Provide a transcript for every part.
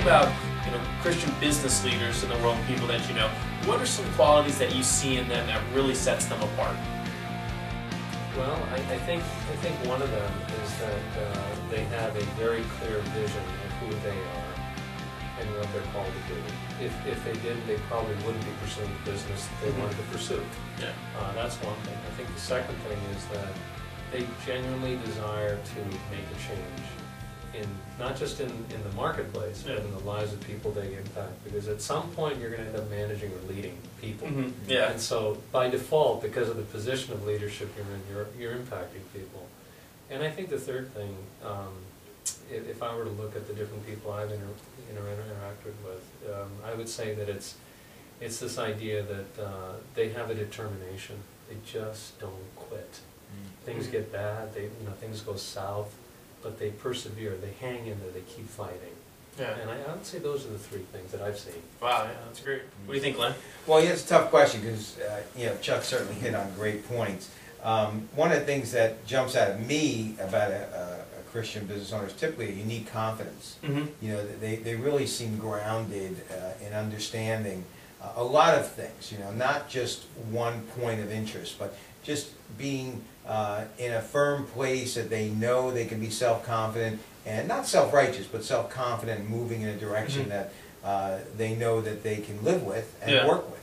about Christian business leaders in the world, people that you know, what are some qualities that you see in them that really sets them apart? Well, I think one of them is that they have a very clear vision of who they are and what they're called to do. If they didn't, they probably wouldn't be pursuing the business they wanted to pursue. Yeah. That's one thing. I think the second thing is that they genuinely desire to make a change, not just in the marketplace, but in the lives of people they impact. Because at some point you're going to end up managing or leading people. Mm-hmm. Yeah. And so by default, because of the position of leadership you're in, you're impacting people. And I think the third thing, if I were to look at the different people I've interacted with, I would say that it's this idea that they have a determination. They just don't quit. Things get bad, things go south, but they persevere, they hang in there, they keep fighting. Yeah. And I would say those are the three things that I've seen. Wow, yeah, that's great. What do you think, Glenn? Well, yeah, it's a tough question because Chuck certainly hit on great points. One of the things that jumps out at me about a Christian business owner is typically a unique confidence. Mm-hmm. They really seem grounded in understanding a lot of things. Not just one point of interest, but just being in a firm place that they know they can be self-confident and not self-righteous, but self-confident, moving in a direction that they know that they can live with and work with.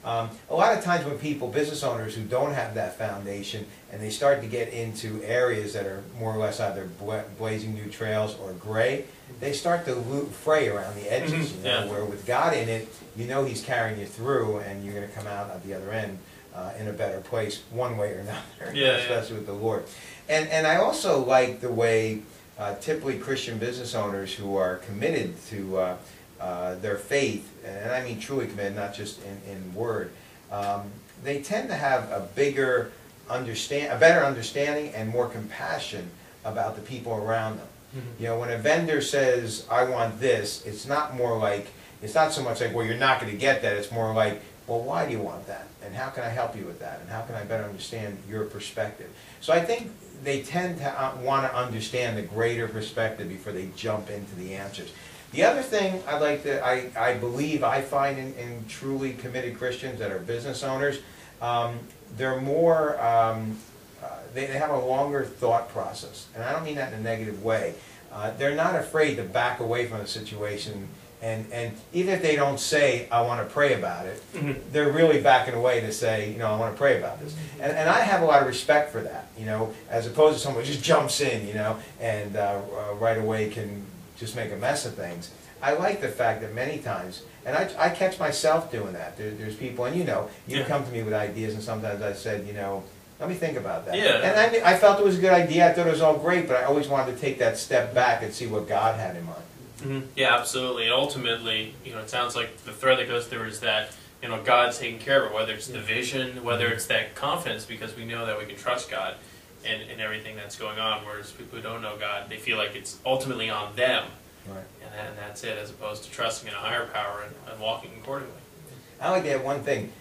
A lot of times when business owners who don't have that foundation, and they start to get into areas that are more or less either blazing new trails or gray, they start to fray around the edges. Where with God in it, He's carrying you through, and you're going to come out at the other end in a better place, one way or another, especially with the Lord. And I also like the way typically Christian business owners who are committed to their faith, and I mean truly committed, not just in word, they tend to have a better understanding and more compassion about the people around them. Mm-hmm. When a vendor says, "I want this," it's not so much like, "Well, you're not going to get that." It's more like, "Well, why do you want that? And how can I help you with that? And how can I better understand your perspective?" So I think they tend to want to understand the greater perspective before they jump into the answers. The other thing I believe I find in truly committed Christians that are business owners, they're more, they have a longer thought process. And I don't mean that in a negative way. They're not afraid to back away from the situation. And even if they don't say, "I want to pray about it," they're really backing away to say, "I want to pray about this." And I have a lot of respect for that, as opposed to someone who just jumps in, and right away can just make a mess of things. I like the fact that many times, and I catch myself doing that. There's people, and you come to me with ideas, and sometimes I said, let me think about that. Yeah. And I felt it was a good idea. I thought it was all great, but I always wanted to take that step back and see what God had in mind. Mm-hmm. Yeah, absolutely. And ultimately, it sounds like the thread that goes through is that, God's taking care of it, whether it's the vision, whether it's that confidence, because we know that we can trust God in everything that's going on, whereas people who don't know God, they feel like it's ultimately on them. Right. And that's it, as opposed to trusting in a higher power and walking accordingly. I like to add one thing.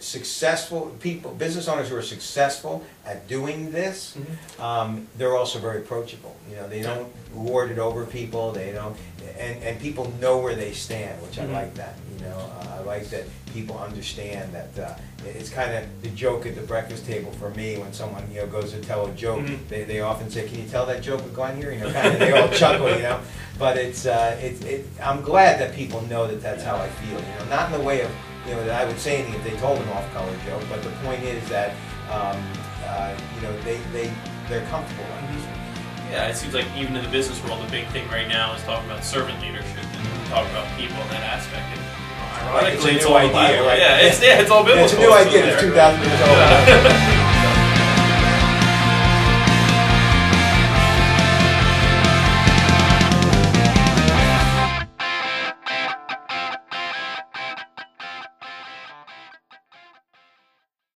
Successful people, business owners who are successful at doing this, they're also very approachable. They don't lord it over people. They don't, and people know where they stand, which I like that. I like that people understand that it's kind of the joke at the breakfast table for me when someone goes to tell a joke. They often say, "Can you tell that joke with Glenn here?" Kind of they all chuckle. But I'm glad that people know that that's how I feel. Not in the way of that I would say anything if they told an off-color joke, but the point is that they're comfortable around this. Yeah, it seems like even in the business world, the big thing right now is talking about servant leadership and talking about people in that aspect. And ironically, it's a new idea, right? Yeah, it's all biblical. It's a new idea. It's 2,000 years old.